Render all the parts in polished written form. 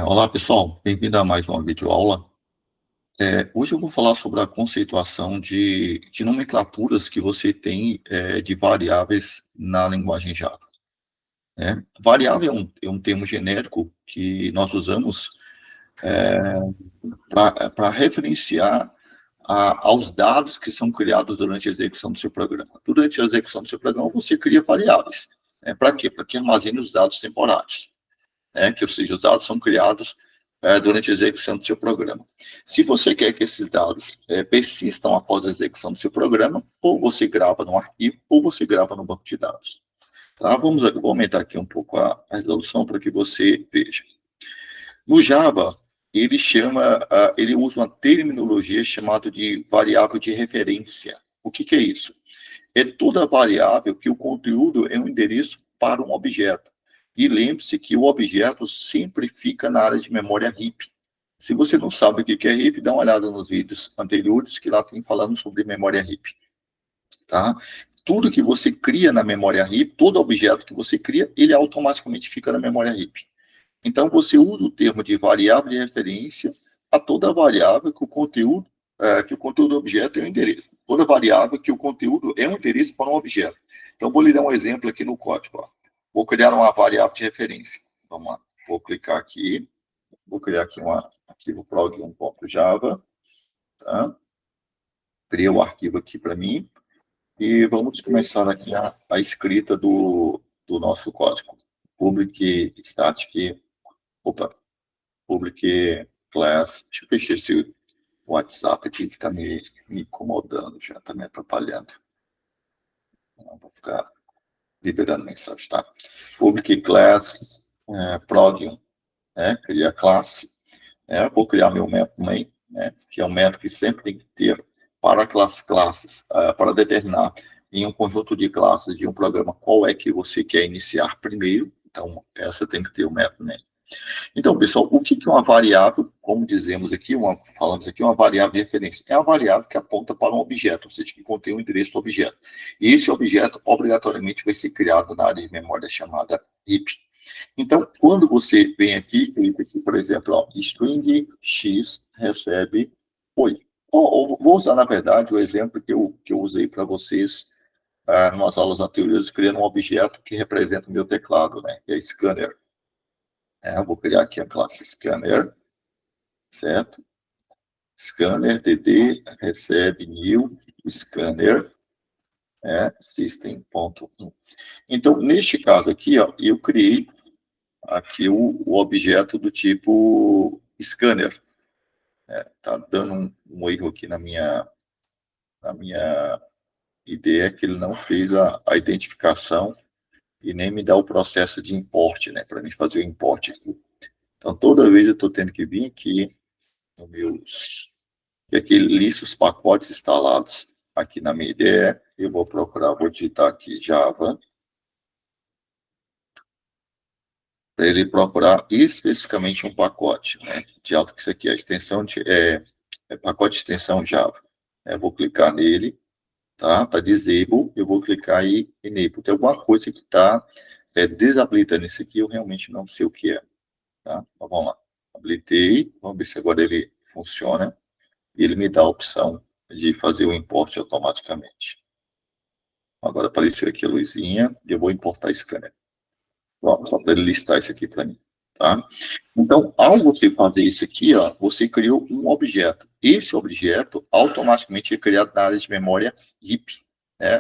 Olá, pessoal. Bem-vindo a mais uma videoaula. Hoje eu vou falar sobre a conceituação de nomenclaturas que você tem de variáveis na linguagem Java, né? Variável é um termo genérico que nós usamos para referenciar aos dados que são criados durante a execução do seu programa. Durante a execução do seu programa, você cria variáveis. Para quê? Para que armazene os dados temporários. Que, ou seja, os dados são criados durante a execução do seu programa. Se você quer que esses dados persistam após a execução do seu programa, ou você grava no arquivo, ou você grava no banco de dados. Tá? Vou aumentar aqui um pouco a resolução para que você veja. No Java, ele usa uma terminologia chamada de variável de referência. O que é isso? É toda variável que o conteúdo é um endereço para um objeto. E lembre-se que o objeto sempre fica na área de memória RIP. Se você não sabe o que é RIP, dá uma olhada nos vídeos anteriores que lá tem falando sobre memória RIP. Tá? Tudo que você cria na memória RIP, todo objeto que você cria, ele automaticamente fica na memória RIP. Então, você usa o termo de variável de referência a toda variável que o conteúdo do objeto é um endereço. Toda variável que o conteúdo é um endereço para um objeto. Então, vou lhe dar um exemplo aqui no código. Ó. Vou criar uma variável de referência. Vamos lá. Vou clicar aqui. Vou criar aqui um arquivo prog1.java. Tá? Criei o arquivo aqui para mim. E vamos começar aqui a escrita do nosso código. Public static. Opa. Public class. Deixa eu fechar esse WhatsApp aqui que está me incomodando, já está me atrapalhando. Não vou ficar liberando mensagem, tá? Public class prog1, criar classe. Vou criar meu método main, que é um método que sempre tem que ter para classes, para determinar em um conjunto de classes de um programa qual é que você quer iniciar primeiro. Então, essa tem que ter o método main. Então, pessoal, o que é uma variável? Como dizemos aqui, falamos aqui, uma variável de referência. É uma variável que aponta para um objeto, ou seja, que contém o endereço do objeto. E esse objeto, obrigatoriamente, vai ser criado na área de memória chamada heap. Então, quando você vem aqui, clica aqui, por exemplo, ó, string x recebe 8. Vou usar, na verdade, o exemplo que eu usei para vocês em umas aulas anteriores, criando um objeto que representa o meu teclado, que é scanner. Vou criar aqui a classe scanner, certo? Scanner dd recebe new scanner system.in. Então, neste caso aqui, ó, eu criei aqui o objeto do tipo scanner. Tá dando um erro aqui na minha ideia que ele não fez a identificação e nem me dá o processo de import, para mim fazer o import aqui. Então, toda vez eu estou tendo que vir aqui no meus... E aqui lista os pacotes instalados aqui na minha IDE. Eu vou procurar, vou digitar aqui Java. Para ele procurar especificamente um pacote, de alto que isso aqui é a extensão pacote de extensão Java. Vou clicar nele, tá? Tá disable, eu vou clicar em enable. Tem alguma coisa que está desabilitando isso aqui, eu realmente não sei o que é, tá? Então, vamos lá. Habilitei, vamos ver se agora ele funciona. E ele me dá a opção de fazer o import automaticamente. Agora apareceu aqui a luzinha, e eu vou importar scanner. Bom, só para ele listar isso aqui para mim, tá? Então, ao você fazer isso aqui, ó, você criou um objeto. Esse objeto automaticamente é criado na área de memória heap.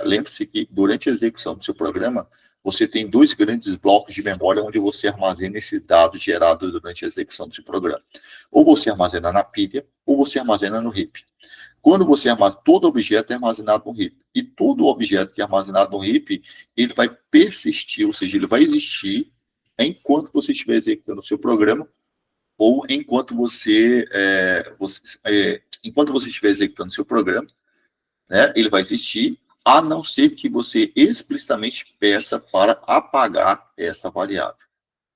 Lembre-se que durante a execução do seu programa, você tem dois grandes blocos de memória onde você armazena esses dados gerados durante a execução do seu programa. Ou você armazena na pilha, ou você armazena no heap. Quando você armazena, todo objeto é armazenado no heap. E todo objeto que é armazenado no heap, ele vai persistir, ou seja, ele vai existir enquanto você estiver executando o seu programa, ou enquanto você estiver executando o seu programa, ele vai existir, a não ser que você explicitamente peça para apagar essa variável.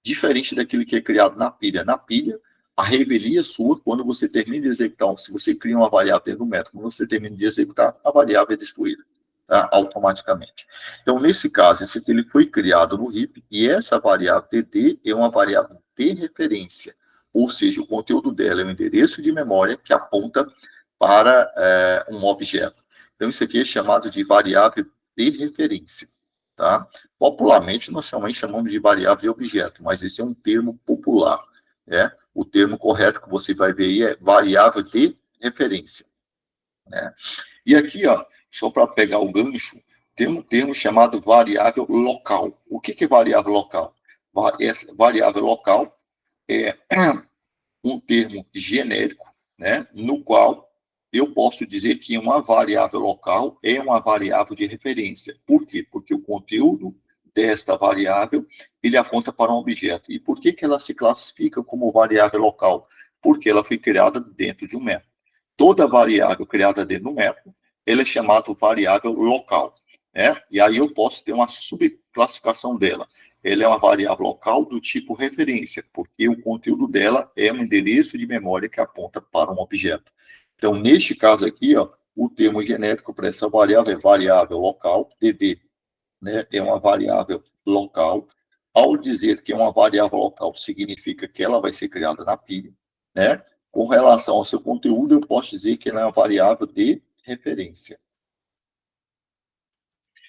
Diferente daquilo que é criado na pilha. Na pilha, a revelia sua, quando você termina de executar, se você cria uma variável dentro do método, quando você termina de executar, a variável é destruída, tá? Automaticamente. Então, nesse caso, esse aqui ele foi criado no heap, e essa variável dd é uma variável de referência, ou seja, o conteúdo dela é um endereço de memória que aponta para um objeto. Então, isso aqui é chamado de variável de referência, tá? Popularmente, nós também chamamos de variável de objeto, mas esse é um termo popular, né? O termo correto que você vai ver aí é variável de referência, né? E aqui, ó, só para pegar o gancho, tem um termo chamado variável local. O que é variável local? Essa variável local é um termo genérico, né, no qual eu posso dizer que uma variável local é uma variável de referência. Por quê? Porque o conteúdo desta variável, ele aponta para um objeto. E por que ela se classifica como variável local? Porque ela foi criada dentro de um método. Toda variável criada dentro do método, ela é chamada variável local, né? E aí eu posso ter uma subclassificação dela. Ela é uma variável local do tipo referência, porque o conteúdo dela é um endereço de memória que aponta para um objeto. Então, neste caso aqui, ó, o termo genérico para essa variável é variável local, DD, né? É uma variável local. Ao dizer que é uma variável local, significa que ela vai ser criada na pilha, né? Com relação ao seu conteúdo, eu posso dizer que ela é uma variável de referência.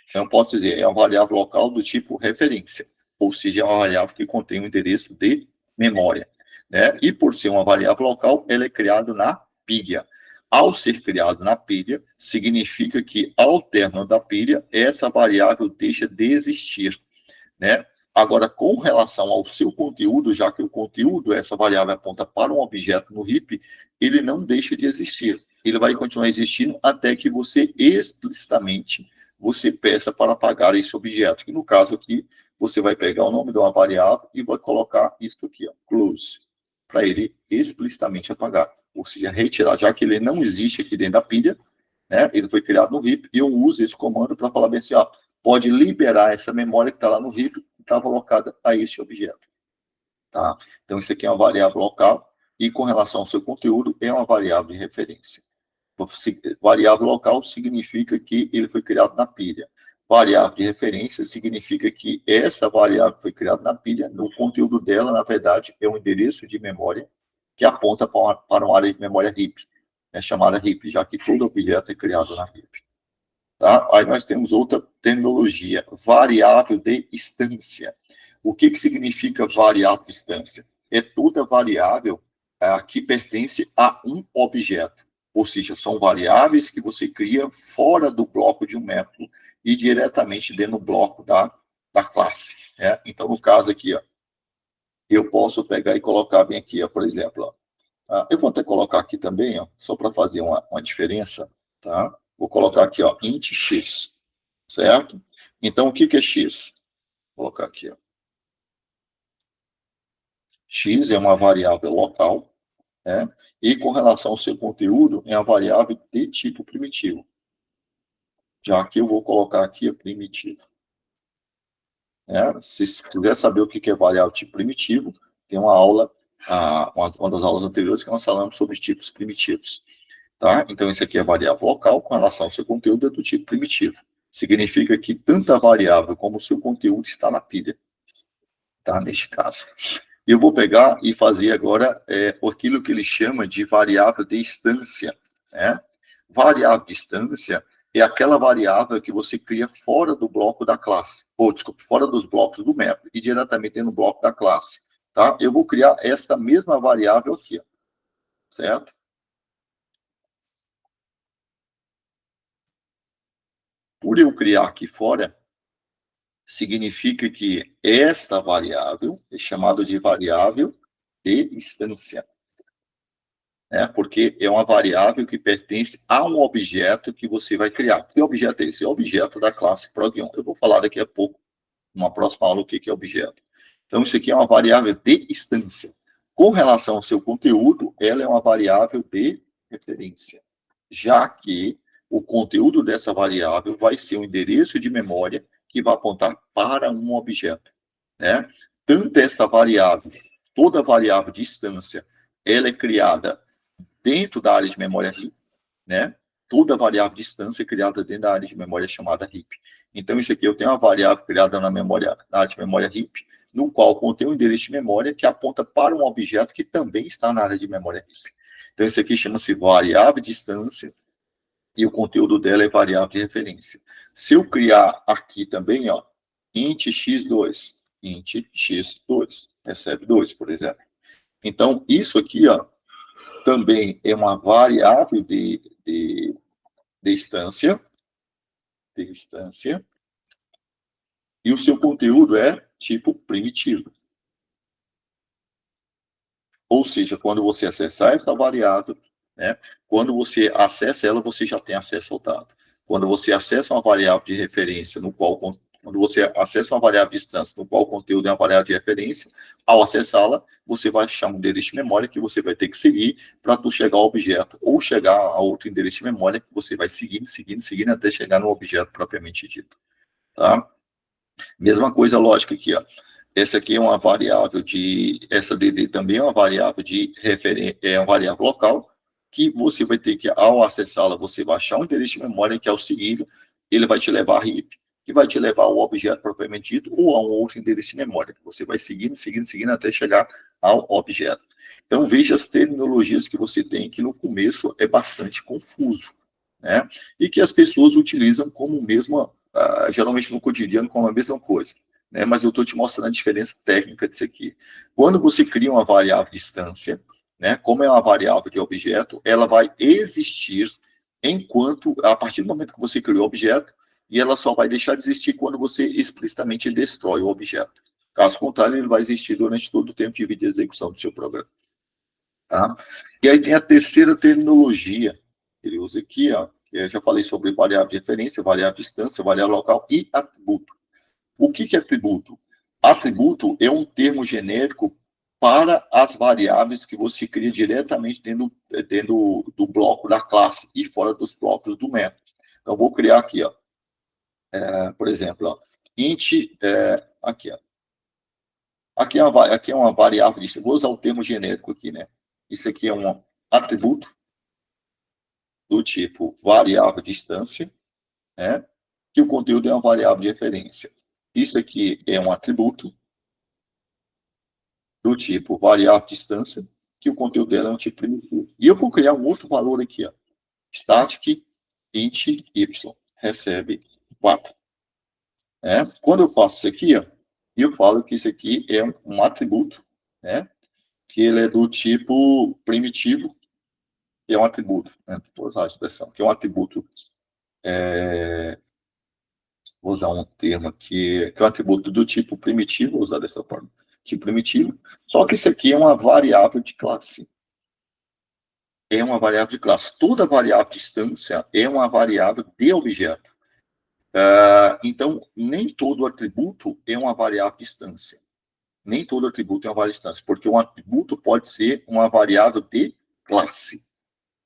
Então, eu posso dizer, é uma variável local do tipo referência, ou seja, é uma variável que contém um endereço de memória, né? E por ser uma variável local, ela é criada na pilha. Ao ser criado na pilha, significa que, ao término da pilha, essa variável deixa de existir, né? Agora, com relação ao seu conteúdo, já que o conteúdo, essa variável aponta para um objeto no RIP, ele não deixa de existir. Ele vai continuar existindo até que você explicitamente você peça para apagar esse objeto. Que no caso aqui, você vai pegar o nome de uma variável e vai colocar isso aqui, ó, close, para ele explicitamente apagar. Ou seja, retirar, já que ele não existe aqui dentro da pilha, né? Ele foi criado no RIP, e eu uso esse comando para falar bem assim, ó, pode liberar essa memória que está lá no RIP, que estava alocada a esse objeto. Tá? Então, isso aqui é uma variável local, e com relação ao seu conteúdo, é uma variável de referência. Variável local significa que ele foi criado na pilha. Variável de referência significa que essa variável foi criada na pilha, no conteúdo dela, na verdade, é um endereço de memória que aponta para uma área de memória RIP, é chamada RIP, já que todo objeto é criado na RIP. Tá? Aí nós temos outra terminologia, variável de instância. O que significa variável de instância? É toda variável que pertence a um objeto. Ou seja, são variáveis que você cria fora do bloco de um método e diretamente dentro do bloco da classe. Né? Então, no caso aqui, ó, eu posso pegar e colocar bem aqui, ó, por exemplo, ó, eu vou até colocar aqui também, ó, só para fazer uma diferença, tá? Vou colocar aqui, ó, int x, certo? Então, o que é x? Vou colocar aqui, ó. X é uma variável local, né? E com relação ao seu conteúdo, é uma variável de tipo primitivo. Já que eu vou colocar aqui, ó, primitivo. Se quiser saber o que é variável tipo primitivo, tem uma aula, uma das aulas anteriores que nós falamos sobre tipos primitivos. Tá? Então, isso aqui é variável local com relação ao seu conteúdo é do tipo primitivo. Significa que tanto a variável como o seu conteúdo está na pilha. Tá? Neste caso. Eu vou pegar e fazer agora aquilo que ele chama de variável de instância. Né? Variável de instância é aquela variável que você cria fora do bloco da classe. Ou, desculpe, fora dos blocos do método e diretamente no bloco da classe. Tá? Eu vou criar esta mesma variável aqui. Ó, certo? Por eu criar aqui fora, significa que esta variável é chamada de variável de instância. Porque é uma variável que pertence a um objeto que você vai criar. Que objeto é esse? É o objeto da classe prog1. Eu vou falar daqui a pouco, numa próxima aula, o que é objeto. Então, isso aqui é uma variável de instância. Com relação ao seu conteúdo, ela é uma variável de referência, já que o conteúdo dessa variável vai ser um endereço de memória que vai apontar para um objeto. Né? Tanto essa variável, toda variável de instância, ela é criada dentro da área de memória RIP, né? Toda variável de instância é criada dentro da área de memória chamada RIP. Então, isso aqui eu tenho uma variável criada na área de memória RIP, no qual contém um endereço de memória que aponta para um objeto que também está na área de memória heap. Então, isso aqui chama-se variável de instância, e o conteúdo dela é variável de referência. Se eu criar aqui também, ó, int x2, recebe 2, por exemplo. Então, isso aqui, ó, também é uma variável de instância, e o seu conteúdo é tipo primitivo. Ou seja, quando você acessar essa variável, né, quando você acessa ela, você já tem acesso ao dado. Quando você acessa uma variável de referência, quando você acessa uma variável de instância, no qual o conteúdo é uma variável de referência, ao acessá-la, você vai achar um endereço de memória que você vai ter que seguir para tu chegar ao objeto, ou chegar a outro endereço de memória que você vai seguindo, até chegar no objeto propriamente dito. Tá? Mesma coisa lógica aqui, ó. Essa aqui é uma variável essa DD também é uma variável de referência, é uma variável local, que você vai ter que, ao acessá-la, você vai achar um endereço de memória que é o seguinte, ele vai te levar a heap, que vai te levar ao objeto propriamente dito, ou a um outro endereço de memória, que você vai seguindo, até chegar ao objeto. Então, veja as terminologias que você tem, que no começo é bastante confuso, né? E que as pessoas utilizam como mesma, geralmente no cotidiano, como a mesma coisa. Né, mas eu estou te mostrando a diferença técnica disso aqui. Quando você cria uma variável de instância, né, como é uma variável de objeto, ela vai existir a partir do momento que você criou o objeto, e ela só vai deixar de existir quando você explicitamente destrói o objeto. Caso contrário, ele vai existir durante todo o tempo de vida de execução do seu programa. Tá? E aí tem a terceira terminologia que ele usa aqui, ó, que eu já falei sobre variável de referência, variável de instância, variável local e atributo. O que é atributo? Atributo é um termo genérico para as variáveis que você cria diretamente dentro do bloco da classe e fora dos blocos do método. Então, vou criar aqui, ó, por exemplo, ó, int, aqui, ó. Aqui é uma variável, vou usar o termo genérico aqui, né? Isso aqui é um atributo do tipo variável de instância, né? Que o conteúdo é uma variável de referência. Isso aqui é um atributo do tipo variável de instância, que o conteúdo dela é um tipo primitivo. E eu vou criar um outro valor aqui, ó, static int y, recebe 4. Quando eu faço isso aqui, ó, eu falo que isso aqui é um atributo, né, que ele é do tipo primitivo, que é um atributo, né, vou usar a expressão, que é um atributo, vou usar um termo aqui, que é um atributo do tipo primitivo, vou usar dessa forma, tipo primitivo, só que isso aqui é uma variável de classe. É uma variável de classe. Toda variável de instância é uma variável de objeto. Então, nem todo atributo é uma variável de instância. Nem todo atributo é uma variável de instância, porque um atributo pode ser uma variável de classe,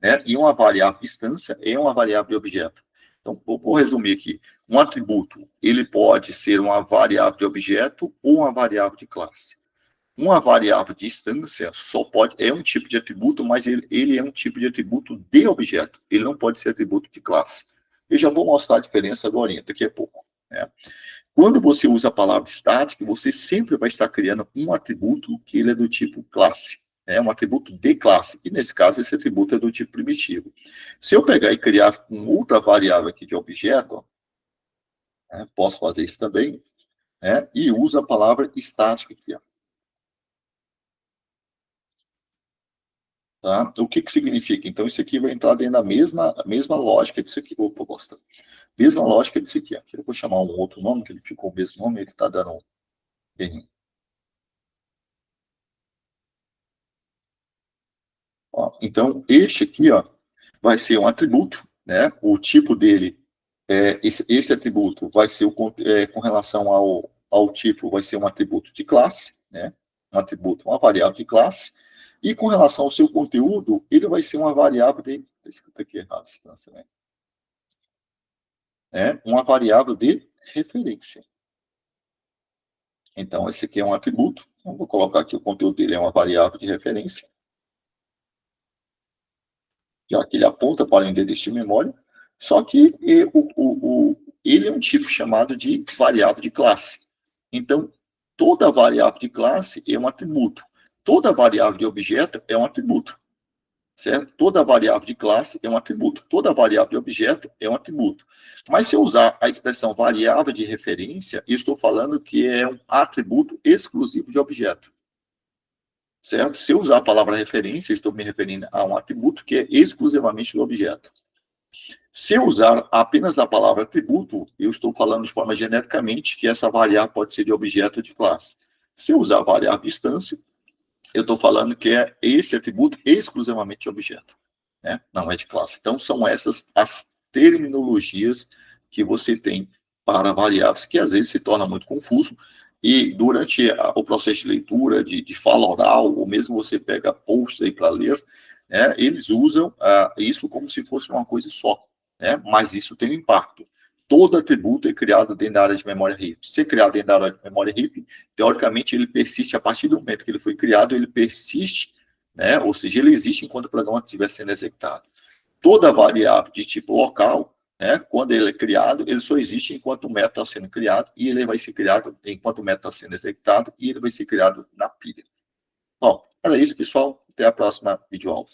né? E uma variável de instância é uma variável de objeto. Então, vou resumir aqui. Um atributo, ele pode ser uma variável de objeto ou uma variável de classe. Uma variável de instância é um tipo de atributo, mas ele é um tipo de atributo de objeto. Ele não pode ser atributo de classe. Eu já vou mostrar a diferença agora, daqui a pouco. Né? Quando você usa a palavra static, você sempre vai estar criando um atributo que ele é do tipo classe. Um atributo de classe. E nesse caso, esse atributo é do tipo primitivo. Se eu pegar e criar uma outra variável aqui de objeto, posso fazer isso também, e uso a palavra static aqui, ó. Tá? O que significa? Então, isso aqui vai entrar dentro da mesma lógica disso aqui. Opa, gosta. Mesma lógica disso aqui. Aqui eu vou chamar um outro nome, que ele ficou o mesmo nome, ele está dando um erro. Então, este aqui, ó, vai ser um atributo, né? O tipo dele, esse atributo vai ser com relação ao tipo, vai ser um atributo de classe, né? Um atributo, uma variável de classe. E com relação ao seu conteúdo, ele vai ser uma variável de... Está escrito aqui errado, distância, né? Uma variável de referência. Então, esse aqui é um atributo. Então, vou colocar aqui o conteúdo dele é uma variável de referência, já que ele aponta para o endereço de memória, só que ele é um tipo chamado de variável de classe. Então, toda variável de classe é um atributo. Toda variável de objeto é um atributo. Certo? Toda variável de classe é um atributo. Toda variável de objeto é um atributo. Mas se eu usar a expressão variável de referência, eu estou falando que é um atributo exclusivo de objeto. Certo? Se eu usar a palavra referência, estou me referindo a um atributo que é exclusivamente do objeto. Se eu usar apenas a palavra atributo, eu estou falando de forma genericamente que essa variável pode ser de objeto ou de classe. Se eu usar a variável instância, eu estou falando que é esse atributo exclusivamente de objeto, né? Não é de classe. Então, são essas as terminologias que você tem para variáveis, que às vezes se torna muito confuso, e durante o processo de leitura, de fala oral, ou mesmo você pega posts aí para ler, né, eles usam isso como se fosse uma coisa só, né? Mas isso tem um impacto. Todo atributo é criado dentro da área de memória RIP. Se é criado dentro da área de memória RIP, teoricamente ele persiste a partir do momento que ele foi criado, ele persiste, né? Ou seja, ele existe enquanto o programa estiver sendo executado. Toda variável de tipo local, né, quando ele é criado, ele só existe enquanto o método está sendo criado, e ele vai ser criado enquanto o método está sendo executado, e ele vai ser criado na pilha. Bom, era isso, pessoal. Até a próxima videoaula.